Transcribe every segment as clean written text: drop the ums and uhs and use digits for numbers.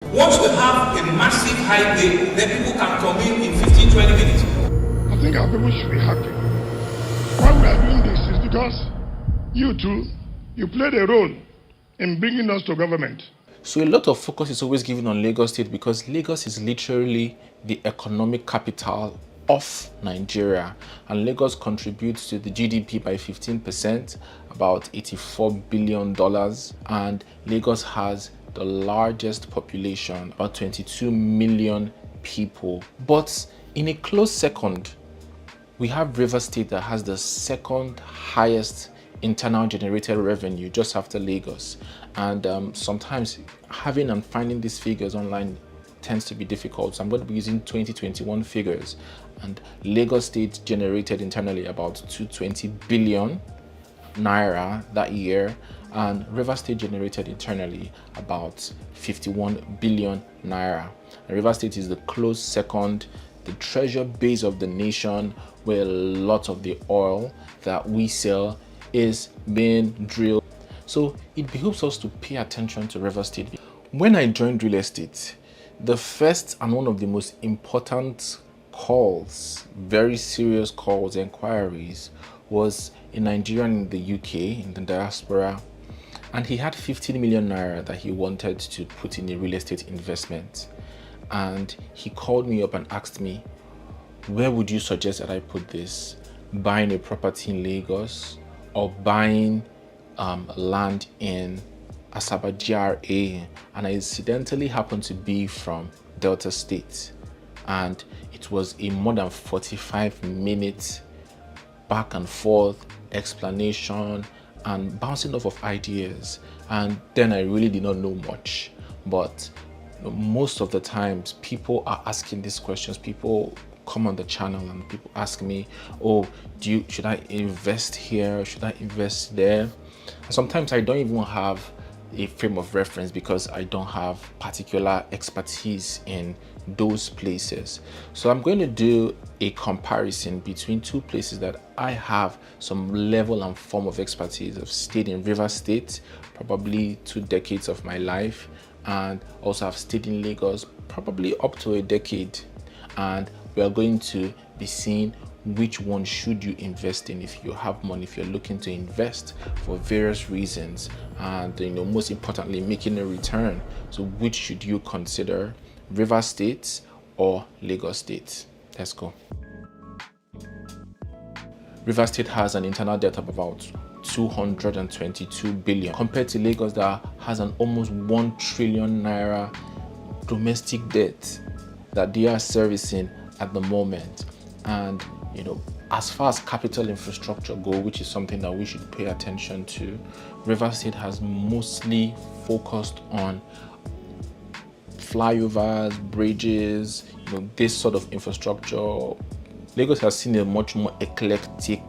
Once we have a massive highway, then people can come in 15-20 minutes. I think our people should be happy. Why we are doing this is because you played a role in bringing us to government. So a lot of focus is always given on Lagos State because Lagos is literally the economic capital of Nigeria, and Lagos contributes to the GDP by 15%, about $84 billion, and Lagos has the largest population, about 22 million people. But in a close second, we have Rivers State that has the second highest internal generated revenue just after Lagos. And sometimes having and finding these figures online tends to be difficult. So I'm going to be using 2021 figures, and Lagos State generated internally about 220 billion naira that year, and River State generated internally about 51 billion naira. And River State is the close second, the treasure base of the nation, where a lot of the oil that we sell is being drilled. So it behooves us to pay attention to River State. When I joined real estate, the first and one of the most important calls, very serious calls, inquiries, was a Nigerian in the UK, in the diaspora, and he had 15 million naira that he wanted to put in a real estate investment. And he called me up and asked me, where would you suggest that I put this? Buying a property in Lagos or buying land in Asaba GRA? And I incidentally happened to be from Delta State, and it was a more than 45-minute back and forth explanation and bouncing off of ideas. And then I really did not know much, but most of the times people are asking these questions. People come on the channel and people ask me, oh, should I invest here, should I invest there? And sometimes I don't even have a frame of reference because I don't have particular expertise in those places. So I'm going to do a comparison between two places that I have some level and form of expertise. I've stayed in River State probably 2 decades of my life, and also I've stayed in Lagos probably up to a decade. And we are going to be seeing which one should you invest in if you have money, if you're looking to invest for various reasons, and most importantly, making a return. So which should you consider, River State or Lagos State? Let's go. River State has an internal debt of about 222 billion compared to Lagos that has an almost 1 trillion naira domestic debt that they are servicing at the moment. And as far as capital infrastructure go, which is something that we should pay attention to, River State has mostly focused on flyovers, bridges, this sort of infrastructure. Lagos has seen a much more eclectic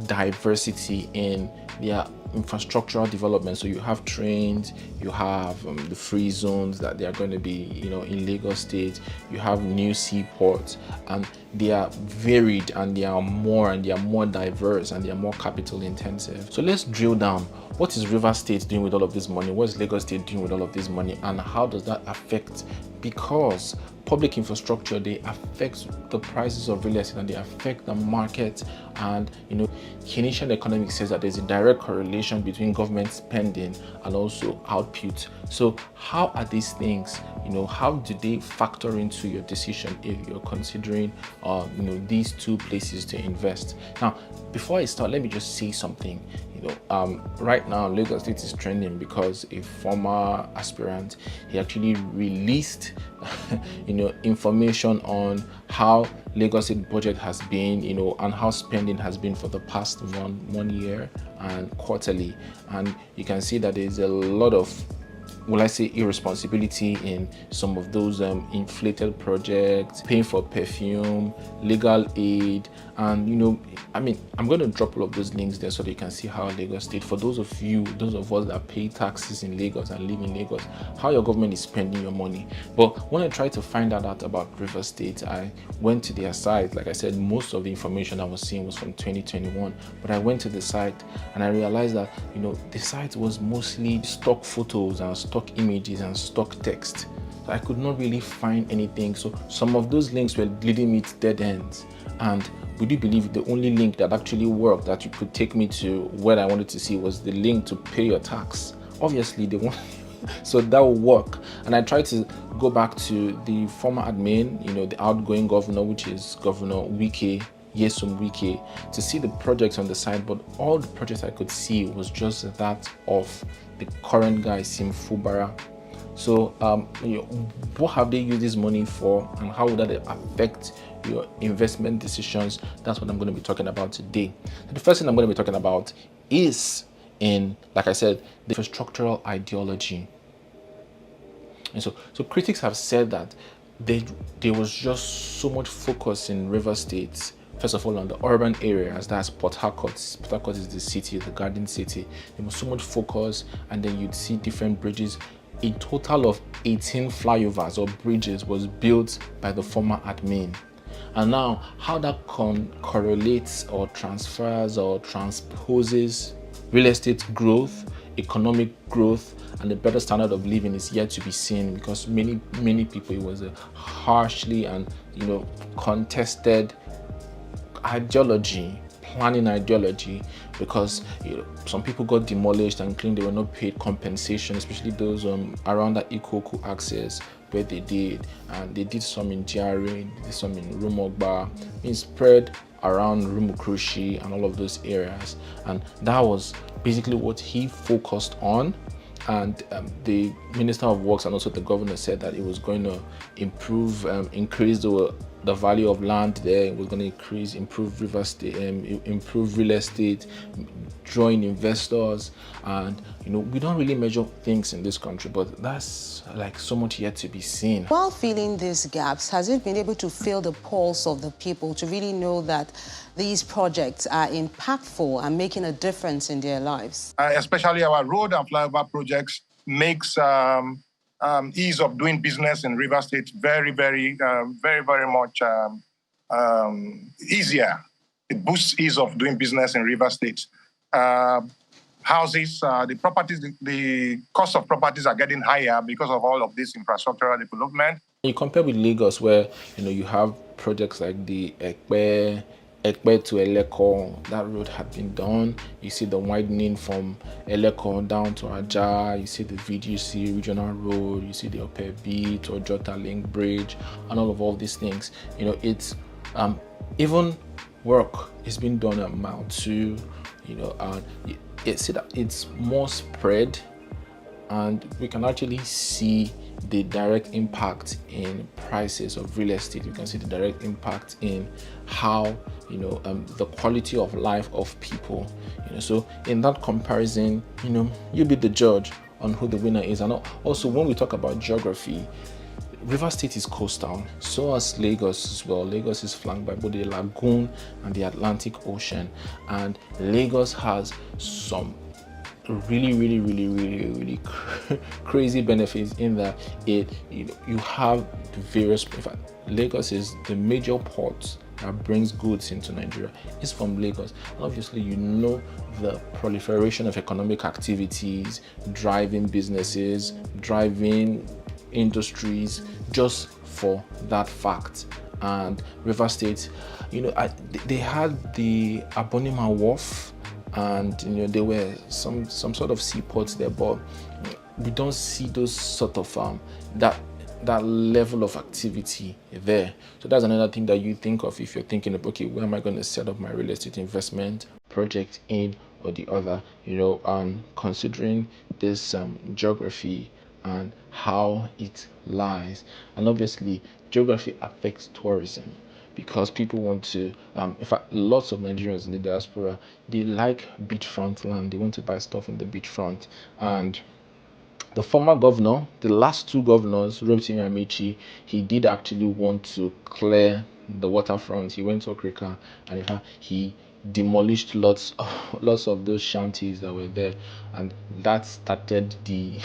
diversity in their infrastructural development. So you have trains, you have the free zones that they are going to be in Lagos State, you have new seaports, and they are varied, and they are more diverse, and they are more capital intensive. So let's drill down. What is River State doing with all of this money? What is Lagos State doing with all of this money, and how does that affect? Because public infrastructure, they affect the prices of real estate, and they affect the market. And Keynesian economics says that there's a direct correlation between government spending and also output. So how are these things, how do they factor into your decision if you're considering these two places to invest? Now, before I start, let me just say something. Right now Lagos State is trending because a former aspirant, he actually released information on how Lagos State budget has been, and how spending has been for the past one year and quarterly. And you can see that there's a lot of, will I say, irresponsibility in some of those inflated projects, paying for perfume, legal aid, and I'm going to drop all of those links there so that you can see how Lagos State, for those of us that pay taxes in Lagos and live in Lagos, how your government is spending your money. But when I tried to find out about River State, I went to their site. Like I said, most of the information I was seeing was from 2021, but I went to the site and I realized that the site was mostly stock photos and stock images and stock text. I could not really find anything. So some of those links were leading me to dead ends. And would you believe the only link that actually worked, that you could take me to what I wanted to see, was the link to pay your tax? Obviously, they want so that will work. And I tried to go back to the former admin, the outgoing governor, which is Governor Wike, Wike, to see the projects on the side, but all the projects I could see was just that of the current guy, Sim Fubara. So, what have they used this money for, and how would that affect your investment decisions? That's what I'm going to be talking about today. So the first thing I'm going to be talking about is, like I said, the infrastructural ideology. And so critics have said that there was just so much focus in River State, first of all, on the urban areas. That's Port Harcourt. Port Harcourt is the city, the garden city. There was so much focus, and then you'd see different bridges. A total of 18 flyovers or bridges was built by the former admin. And now, how that correlates or transfers or transposes real estate growth, economic growth, and a better standard of living is yet to be seen, because many people, it was a harshly and contested planning ideology, because some people got demolished and claimed they were not paid compensation, especially those around that Ikoku access where they did, and they did some in GRA, they did some in Rumogba, being spread around Rumukrushi and all of those areas, and that was basically what he focused on. And the Minister of Works and also the governor said that it was going to increase the value of land there. It was going to improve improve real estate, drawing investors. And we don't really measure things in this country, but that's like so much yet to be seen. While filling these gaps, has it been able to feel the pulse of the people to really know that these projects are impactful and making a difference in their lives? Especially our road and flyover projects makes ease of doing business in River State very, very much easier. It boosts ease of doing business in River State. Houses, the cost of properties are getting higher because of all of this infrastructural development. You compare with Lagos, where you have projects like the Ekpe to Eleko. That road had been done. You see the widening from Eleko down to Aja. You see the VGC regional road. You see the Opebi to Ojota Link Bridge, and all these things. It's even work is being done at Mount 2. It's more spread, and we can actually see the direct impact in prices of real estate. You can see the direct impact in how the quality of life of people. So in that comparison, you be the judge on who the winner is. And also, when we talk about geography, River State is coastal, so is Lagos as well. Lagos is flanked by both the lagoon and the Atlantic Ocean, and Lagos has some really crazy benefits in that you have various. In fact, Lagos is the major port that brings goods into Nigeria. It's from Lagos, and obviously the proliferation of economic activities, driving businesses, driving industries, just for that fact. And River State, they had the Abonima Wharf, and there were some sort of seaports there, but we don't see those sort of that level of activity there. So that's another thing that you think of if you're thinking of, okay, where am I going to set up my real estate investment project in or the other, and considering this geography and how it lies. And obviously geography affects tourism, because people want to in fact, lots of Nigerians in the diaspora, they like beachfront land. They want to buy stuff in the beachfront. And the former governor, the last two governors, Rotimi Amici, he did actually want to clear the waterfront. He went to Okrika, and he demolished lots of those shanties that were there, and that started the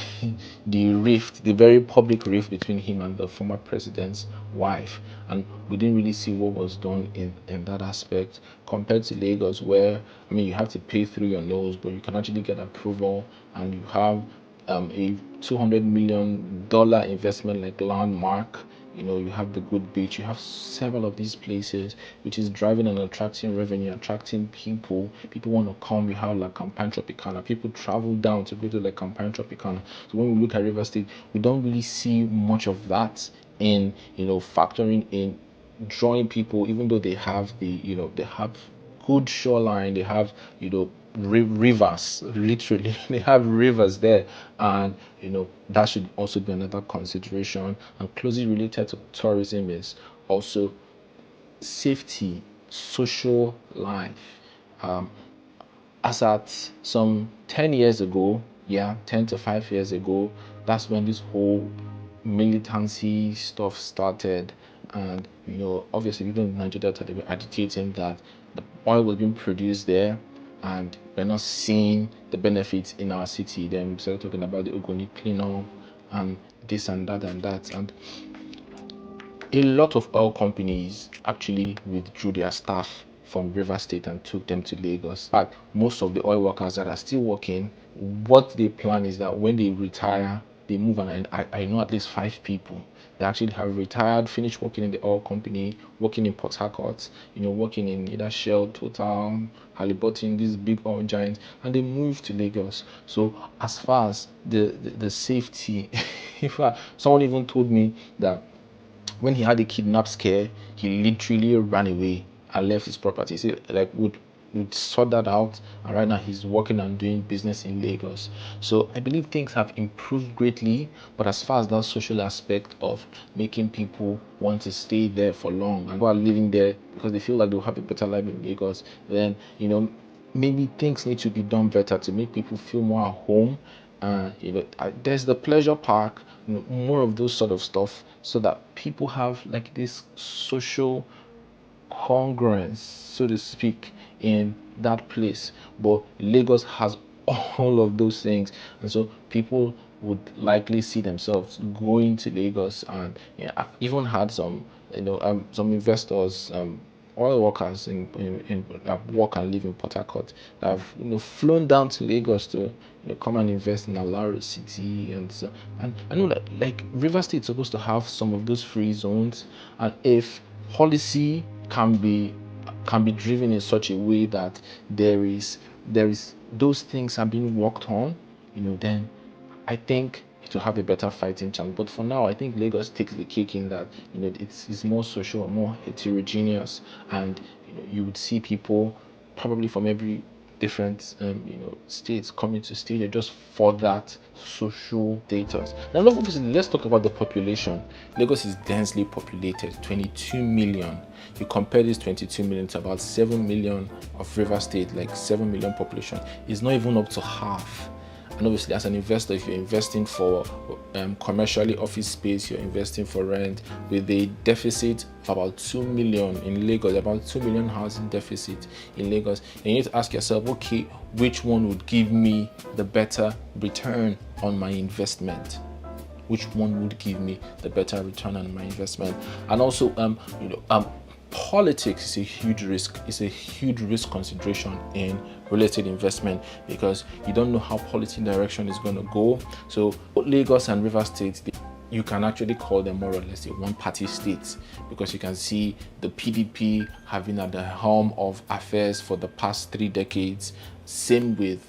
rift, the very public rift between him and the former president's wife. And we didn't really see what was done in that aspect, compared to Lagos, where you have to pay through your nose, but you can actually get approval, and you have a $200 million investment like Landmark. You have the Good Beach, you have several of these places, which is driving and attracting revenue, attracting people. People want to come. You have like Campaign Tropicana. People travel down to go to like Campaign Tropicana. So when we look at River State, we don't really see much of that in, factoring in drawing people, even though they have they have good shoreline, they have rivers, literally they have rivers there, and that should also be another consideration. And closely related to tourism is also safety, social life. As at some 10 years ago, 10 to 5 years ago, that's when this whole militancy stuff started. And obviously people in Nigeria Delta, they were agitating that the oil was being produced there and we're not seeing the benefits in our city. Then we started talking about the Ogoni cleanup and this and that and that. And a lot of oil companies actually withdrew their staff from River State and took them to Lagos. But most of the oil workers that are still working, what they plan is that when they retire, they move on. And I know at least 5 people that actually have retired, finished working in the oil company, working in Port Harcourt, working in either Shell, Total, Halliburton, these big oil giants, and they moved to Lagos. So as far as the safety, in fact, someone even told me that when he had a kidnap scare, he literally ran away and left his property. So would sort that out, and right now he's working and doing business in Lagos. So I believe things have improved greatly, but as far as that social aspect of making people want to stay there for long and who are living there because they feel like they'll have a better life in Lagos, then maybe things need to be done better to make people feel more at home. There's the pleasure park, more of those sort of stuff, so that people have like this social congruence, so to speak, in that place. But Lagos has all of those things, and so people would likely see themselves going to Lagos. And I've even had some investors, oil workers in work and live in Port Harcourt, that have flown down to Lagos to come and invest in Alaro City. And so, and I know that like River State is supposed to have some of those free zones, and if policy can be driven in such a way that there is those things are being worked on, then I think it will have a better fighting chance. But for now, I think Lagos takes the cake in that it's more social, more heterogeneous, and you would see people probably from every different states coming to stay there just for that social status. Now, obviously, let's talk about the population. Lagos is densely populated, 22 million. You compare this 22 million to about 7 million of River State, like 7 million population. It's not even up to half. And obviously, as an investor, if you're investing for commercially office space, you're investing for rent, with a deficit of about 2 million in Lagos, about 2 million housing deficit in Lagos, and you need to ask yourself, okay, which one would give me the better return on my investment? Which one would give me the better return on my investment? And also, politics is a huge risk. It's a huge risk consideration in real estate investment, because you don't know how policy direction is going to go. So Lagos and River State, you can actually call them more or less a one-party state, because you can see the PDP have been at the helm of affairs for the past 3 decades. Same with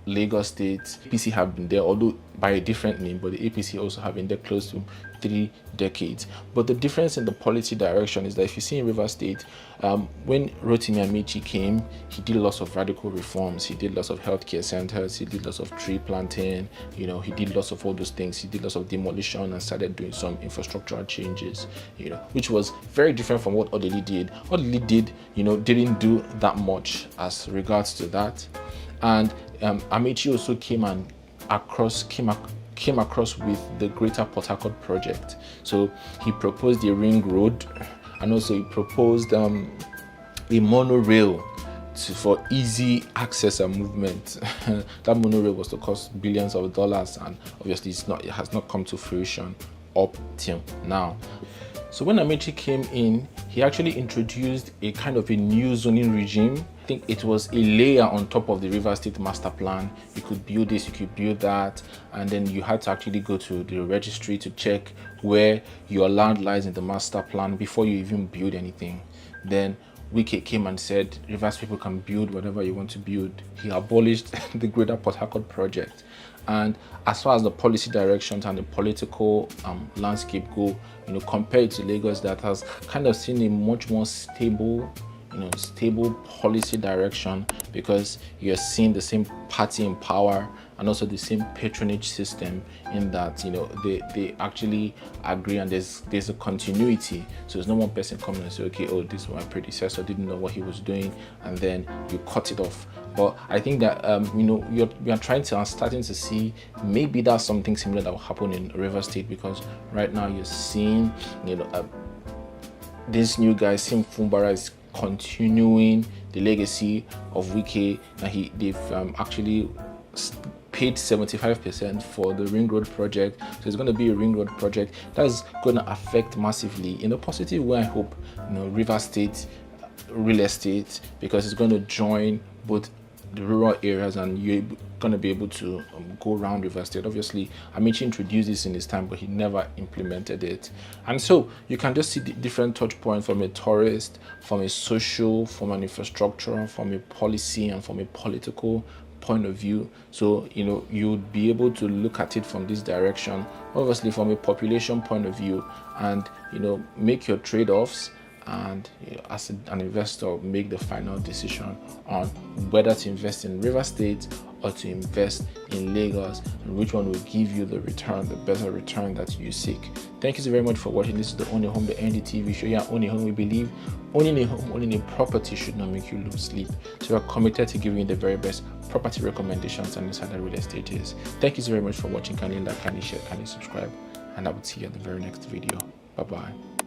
Lagos State. APC have been there, although by a different name, but the APC also have been there close to 3 decades. But the difference in the policy direction is that if you see in River State, when Rotimi Amici came, he did lots of radical reforms. He did lots of healthcare centers. He did lots of tree planting. He did lots of all those things. He did lots of demolition and started doing some infrastructural changes, which was very different from what Odili did. Odili did, didn't do that much as regards to that. And Amici also came across with the Greater Port Harcourt project. So he proposed a ring road, and also he proposed a monorail for easy access and movement. That monorail was to cost billions of dollars, and obviously it has not come to fruition up till now. So when Amechi came in, he actually introduced a kind of a new zoning regime. I think it was a layer on top of the River State Master Plan. You could build this, you could build that, and then you had to actually go to the registry to check where your land lies in the master plan before you even build anything. Then Wike came and said, Rivers people can build whatever you want to build. He abolished the Greater Port Harcourt project. And as far as the policy directions and the political landscape go, compared to Lagos, that has kind of seen a much more stable policy direction, because you're seeing the same party in power and also the same patronage system, in that they actually agree, and there's a continuity. So there's no one person coming and say, okay, oh, this is my predecessor, didn't know what he was doing, and then you cut it off. But I think that starting to see maybe that's something similar that will happen in River State, because right now you're seeing this new guy, Sim Fumbara, is continuing the legacy of Wike. And they've actually paid 75% for the ring road project. So it's going to be a ring road project that's going to affect massively, in a positive way, I hope, River State real estate, because it's going to join both the rural areas, and you're going to be able to go around River State. Obviously, Amechi introduced this in his time, but he never implemented it. And so you can just see the different touch points from a tourist, from a social, from an infrastructure, from a policy, and from a political point of view. So you'd be able to look at it from this direction, obviously from a population point of view, and make your trade-offs, and as an investor, make the final decision on whether to invest in River State or to invest in Lagos, and which one will give you the return, the better return that you seek. Thank you so very much for watching. This is the Ownahome.ng TV show. Yeah, Ownahome, we believe owning a home, owning a property should not make you lose sleep. So we're committed to giving you the very best property recommendations and insider real estate is. Thank you so very much for watching. Kindly like, kindly share, kindly subscribe, and I will see you in the very next video. Bye bye.